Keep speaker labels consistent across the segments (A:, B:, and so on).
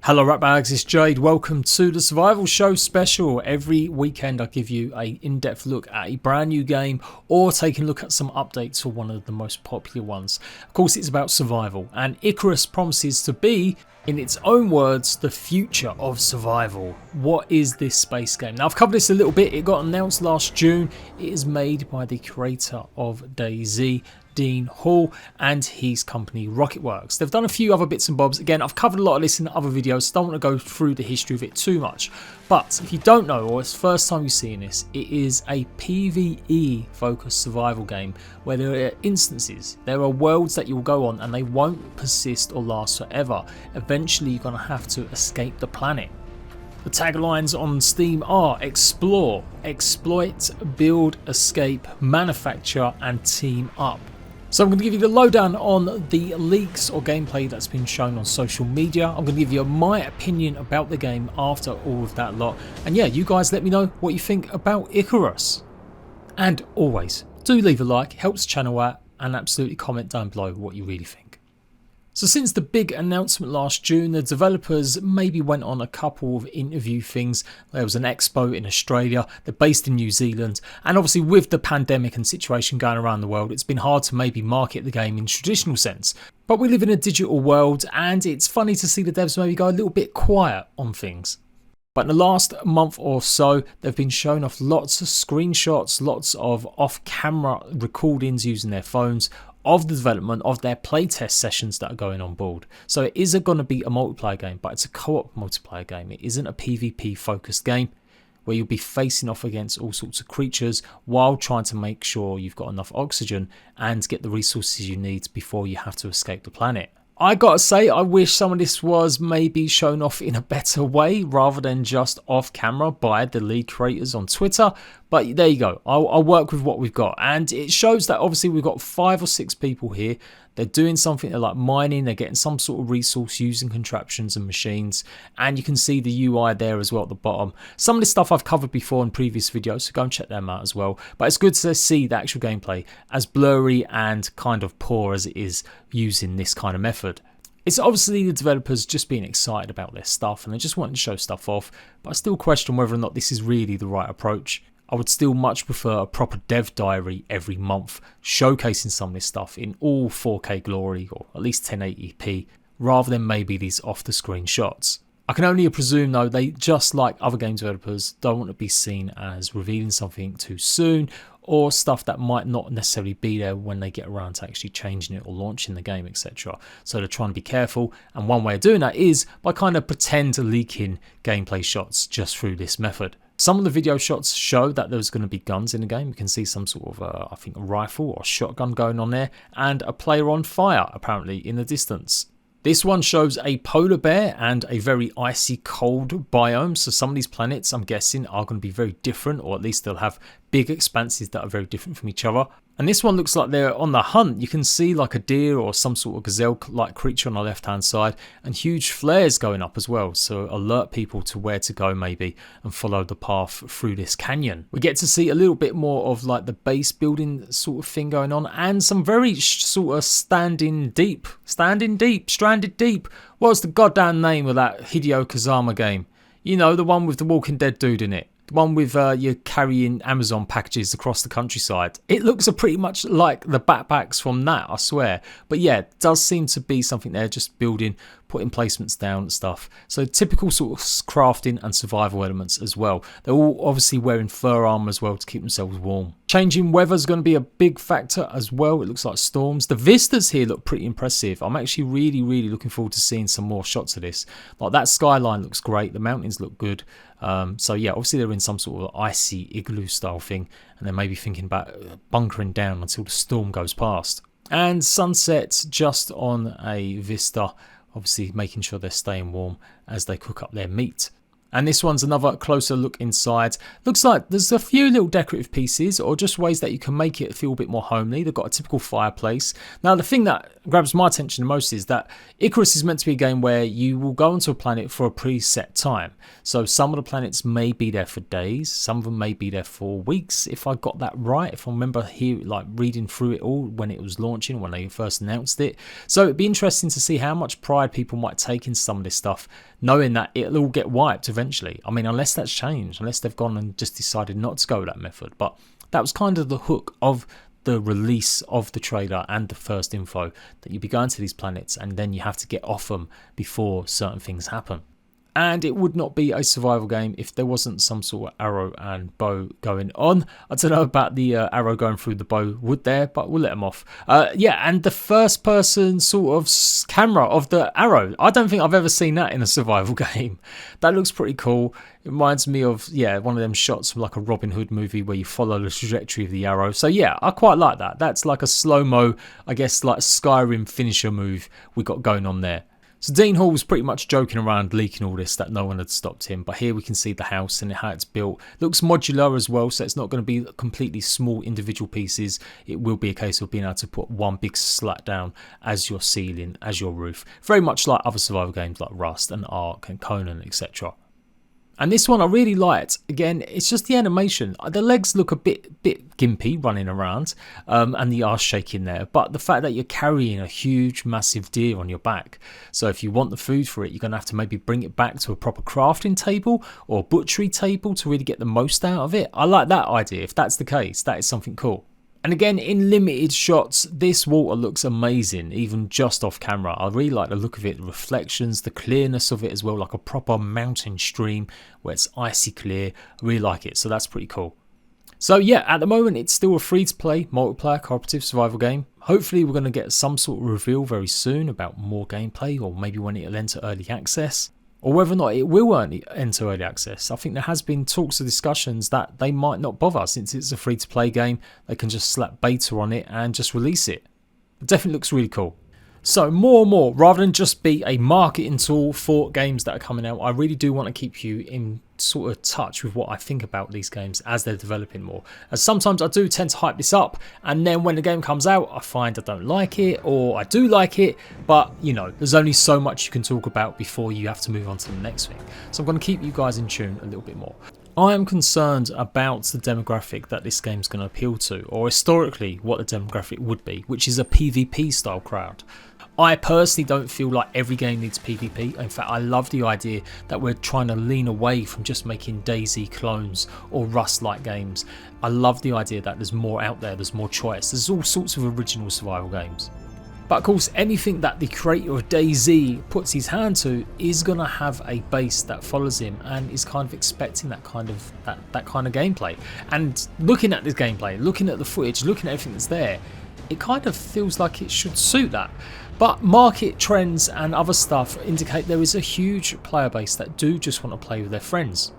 A: Hello ratbags, it's Jade. Welcome to the Survival Show special. Every weekend I give you an in-depth look at a brand new game or taking a look at some updates for one of the most popular ones. Of course, it's about survival, and Icarus promises to be, in its own words, the future of survival. What is this space game? Now, I've covered this a little bit. It got announced last June. It is made by the creator of dayz, Dean Hall, and his company Rocketworks. They've done a few other bits and bobs. Again, I've covered a lot of this in other videos, so I don't want to go through the history of it too much. But if you don't know, or it's the first time you're seeing this, it is a PvE focused survival game where there are instances, there are worlds that you'll go on and they won't persist or last forever. Eventually you're going to have to escape the planet. The taglines on Steam are explore, exploit, build, escape, manufacture and team up. So I'm going to give you the lowdown on the leaks or gameplay that's been shown on social media. I'm going to give you my opinion about the game after all of that lot. And yeah, you guys let me know what you think about Icarus. And always, do leave a like, helps the channel out, and absolutely comment down below what you really think. So since the big announcement last June, the developers maybe went on a couple of interview things. There was an expo in Australia, they're based in New Zealand, and obviously with the pandemic and situation going around the world, it's been hard to maybe market the game in traditional sense. But we live in a digital world, and it's funny to see the devs maybe go a little bit quiet on things. But in the last month or so, they've been showing off lots of screenshots, lots of off-camera recordings using their phones of the development of their playtest sessions that are going on board. So it isn't going to be a multiplayer game, but it's a co-op multiplayer game. It isn't a PvP focused game where you'll be facing off against all sorts of creatures while trying to make sure you've got enough oxygen and get the resources you need before you have to escape the planet. I gotta say, I wish some of this was maybe shown off in a better way rather than just off camera by the lead creators on Twitter. But there you go, I'll work with what we've got. And it shows that obviously we've got 5 or 6 people here. They're doing something, they're like mining, they're getting some sort of resource using contraptions and machines. And you can see the UI there as well at the bottom. Some of this stuff I've covered before in previous videos, so go and check them out as well. But it's good to see the actual gameplay, as blurry and kind of poor as it is using this kind of method. It's obviously the developers just being excited about their stuff and they just wanting to show stuff off, but I still question whether or not this is really the right approach. I would still much prefer a proper dev diary every month showcasing some of this stuff in all 4K glory or at least 1080p rather than maybe these off the screen shots. I can only presume though they, just like other game developers, don't want to be seen as revealing something too soon or stuff that might not necessarily be there when they get around to actually changing it or launching the game, etc. So they're trying to be careful, and one way of doing that is by kind of pretend leaking gameplay shots just through this method. Some of the video shots show that there's going to be guns in the game. You can see some sort of, I think, a rifle or shotgun going on there, and a player on fire apparently in the distance. This one shows a polar bear and a very icy cold biome. So some of these planets, I'm guessing, are going to be very different, or at least they'll have big expanses that are very different from each other. And this one looks like they're on the hunt. You can see like a deer or some sort of gazelle-like creature on the left-hand side, and huge flares going up as well. So alert people to where to go maybe and follow the path through this canyon. We get to see a little bit more of like the base building sort of thing going on, and some very sort of stranded deep. What's the goddamn name of that Hideo Kazama game? You know, the one with the Walking Dead dude in it. The one with you carrying Amazon packages across the countryside. It looks pretty much like the backpacks from that, I swear. But yeah, it does seem to be something there, just building, putting placements down and stuff. So typical sort of crafting and survival elements as well. They're all obviously wearing fur armor as well to keep themselves warm. Changing weather is going to be a big factor as well. It looks like storms. The vistas here look pretty impressive. I'm actually really looking forward to seeing some more shots of this. Like that skyline looks great. The mountains look good. So yeah, obviously they're in some sort of icy igloo style thing, and they may be thinking about bunkering down until the storm goes past. And sunsets just on a vista, obviously making sure they're staying warm as they cook up their meat. And this one's another closer look inside. Looks like there's a few little decorative pieces or just ways that you can make it feel a bit more homely. They've got a typical fireplace. Now the thing that grabs my attention the most is that Icarus is meant to be a game where you will go onto a planet for a preset time. So some of the planets may be there for days, some of them may be there for weeks, if I got that right, if I remember here like reading through it all when it was launching, when they first announced it. So it'd be interesting to see how much pride people might take in some of this stuff, knowing that it'll all get wiped eventually. I mean, unless that's changed, unless they've gone and just decided not to go that method. But that was kind of the hook of the release of the trailer and the first info, that you'd be going to these planets and then you have to get off them before certain things happen. And it would not be a survival game if there wasn't some sort of arrow and bow going on. I don't know about the arrow going through the bow wood there, but we'll let them off. Yeah, and the first person sort of camera of the arrow. I don't think I've ever seen that in a survival game. That looks pretty cool. It reminds me of, yeah, one of them shots from like a Robin Hood movie where you follow the trajectory of the arrow. So yeah, I quite like that. That's like a slow-mo, I guess like Skyrim finisher move we got going on there. So Dean Hall was pretty much joking around leaking all this, that no one had stopped him, but here we can see the house and how it's built. Looks modular as well, so it's not going to be completely small individual pieces. It will be a case of being able to put one big slat down as your ceiling, as your roof. Very much like other survival games like Rust and Ark and Conan, etc. And this one I really liked. Again, it's just the animation. The legs look a bit gimpy running around, and the arse shaking there. But the fact that you're carrying a huge, massive deer on your back. So if you want the food for it, you're going to have to maybe bring it back to a proper crafting table or butchery table to really get the most out of it. I like that idea. If that's the case, that is something cool. And again, in limited shots, this water looks amazing, even just off camera. I really like the look of it, the reflections, the clearness of it as well, like a proper mountain stream where it's icy clear. I really like it, so that's pretty cool. So yeah, at the moment, it's still a free-to-play, multiplayer, cooperative survival game. Hopefully, we're going to get some sort of reveal very soon about more gameplay, or maybe when it'll enter early access. Or whether or not it will enter early access. I think there has been talks or discussions that they might not bother, since it's a free-to-play game. They can just slap beta on it and just release it. It definitely looks really cool. So more and more, rather than just be a marketing tool for games that are coming out, I really do want to keep you in sort of touch with what I think about these games as they're developing more. As sometimes I do tend to hype this up, and then when the game comes out I find I don't like it, or I do like it, but you know, there's only so much you can talk about before you have to move on to the next thing. So I'm going to keep you guys in tune a little bit more. I am concerned about the demographic that this game's going to appeal to, or historically what the demographic would be, which is a PvP style crowd. I personally don't feel like every game needs PvP. In fact, I love the idea that we're trying to lean away from just making DayZ clones or Rust-like games. I love the idea that there's more out there, there's more choice, there's all sorts of original survival games. But of course, anything that the creator of DayZ puts his hand to is going to have a base that follows him and is kind of expecting that kind of gameplay. And looking at this gameplay, looking at the footage, looking at everything that's there, it kind of feels like it should suit that. But market trends and other stuff indicate there is a huge player base that do just want to play with their friends.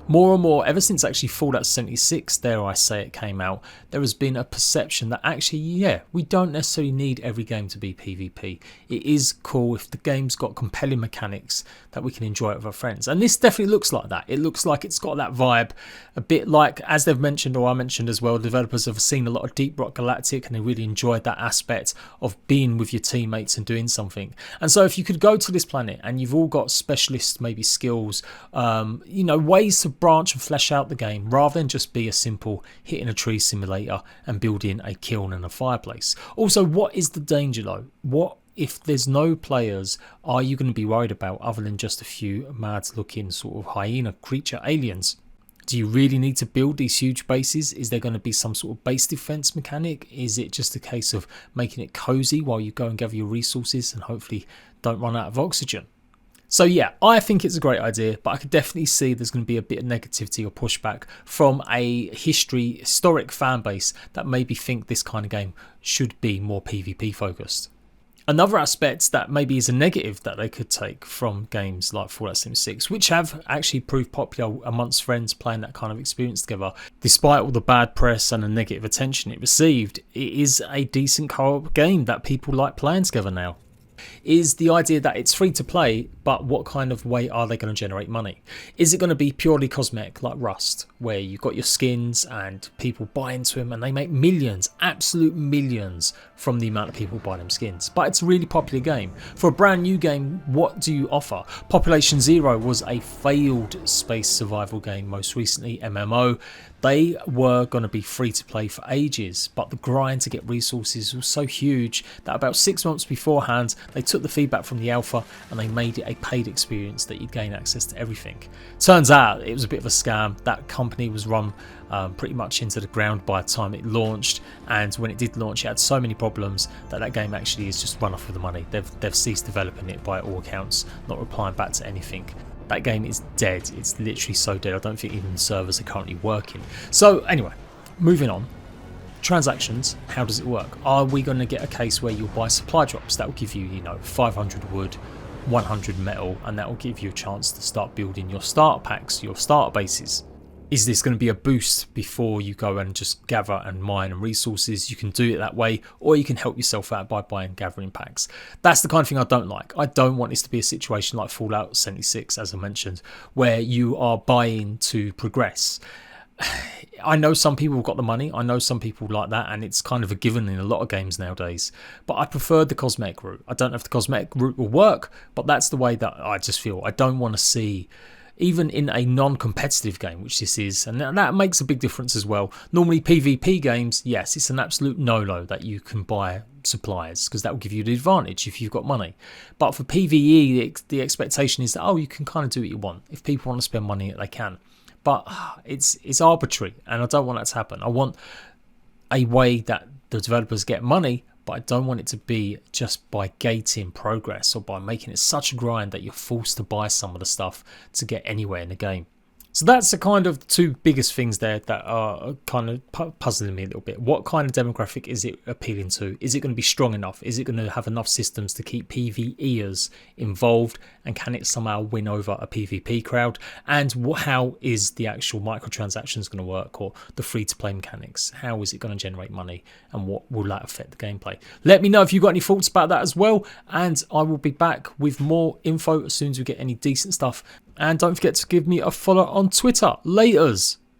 A: More and more, ever since actually Fallout 76, dare I say, it came out, there has been a perception that actually, yeah, we don't necessarily need every game to be PvP. It is cool if the game's got compelling mechanics that we can enjoy it with our friends. And this definitely looks like that. It looks like it's got that vibe, a bit like, as they've mentioned, or I mentioned as well, developers have seen a lot of Deep Rock Galactic and they really enjoyed that aspect of being with your teammates and doing something. And so if you could go to this planet and you've all got specialist maybe skills, you know, ways to branch and flesh out the game rather than just be a simple hitting a tree simulator and building a kiln and a fireplace. Also, what is the danger though? What if there's no players are you going to be worried about other than just a few mad looking sort of hyena creature aliens? Do you really need to build these huge bases? Is there going to be some sort of base defense mechanic? Is it just a case of making it cozy while you go and gather your resources and hopefully don't run out of oxygen? So yeah, I think it's a great idea, but I could definitely see there's going to be a bit of negativity or pushback from a historic fan base that maybe think this kind of game should be more PvP focused. Another aspect that maybe is a negative that they could take from games like Fallout 76, which have actually proved popular amongst friends playing that kind of experience together, despite all the bad press and the negative attention it received, it is a decent co-op game that people like playing together now. is the idea that it's free to play, but what kind of way are they going to generate money? Is it going to be purely cosmetic like Rust, where you've got your skins and people buy into them and they make millions, absolute millions from the amount of people buy them skins? But it's a really popular game. For a brand new game, what do you offer? Population Zero was a failed space survival game, most recently MMO. They were going to be free to play for ages, but the grind to get resources was so huge that about 6 months beforehand, they took the feedback from the alpha and they made it a paid experience that you'd gain access to everything. Turns out it was a bit of a scam. That company was run pretty much into the ground by the time it launched, and when it did launch it had so many problems that that game actually is just run off with the money. They've ceased developing it by all accounts, not replying back to anything. That game is dead. It's literally so dead. I don't think even the servers are currently working. So anyway, moving on. Transactions, how does it work? Are we going to get a case where you'll buy supply drops that will give you, 500 wood, 100 metal, and that will give you a chance to start building your starter packs, your starter bases? Is this going to be a boost before you go and just gather and mine and resources? You can do it that way, or you can help yourself out by buying gathering packs. That's the kind of thing I don't like. I don't want this to be a situation like Fallout 76, as I mentioned, where you are buying to progress. I know some people have got the money, I know some people like that, and it's kind of a given in a lot of games nowadays, but I prefer the cosmetic route. I don't know if the cosmetic route will work, but that's the way that I just feel. I don't want to see, even in a non-competitive game, which this is, and that makes a big difference as well. Normally PvP games, yes, it's an absolute no-no that you can buy supplies, because that will give you the advantage if you've got money. But for PvE, the expectation is that, you can kind of do what you want. If people want to spend money, they can. But it's arbitrary, and I don't want that to happen. I want a way that the developers get money, but I don't want it to be just by gating progress or by making it such a grind that you're forced to buy some of the stuff to get anywhere in the game. So that's the kind of two biggest things there that are kind of puzzling me a little bit. What kind of demographic is it appealing to? Is it going to be strong enough? Is it going to have enough systems to keep PvEers involved? And can it somehow win over a PvP crowd? And how is the actual microtransactions going to work, or the free-to-play mechanics? How is it going to generate money? And what will that affect the gameplay? Let me know if you've got any thoughts about that as well. And I will be back with more info as soon as we get any decent stuff. And don't forget to give me a follow on Twitter. Laters.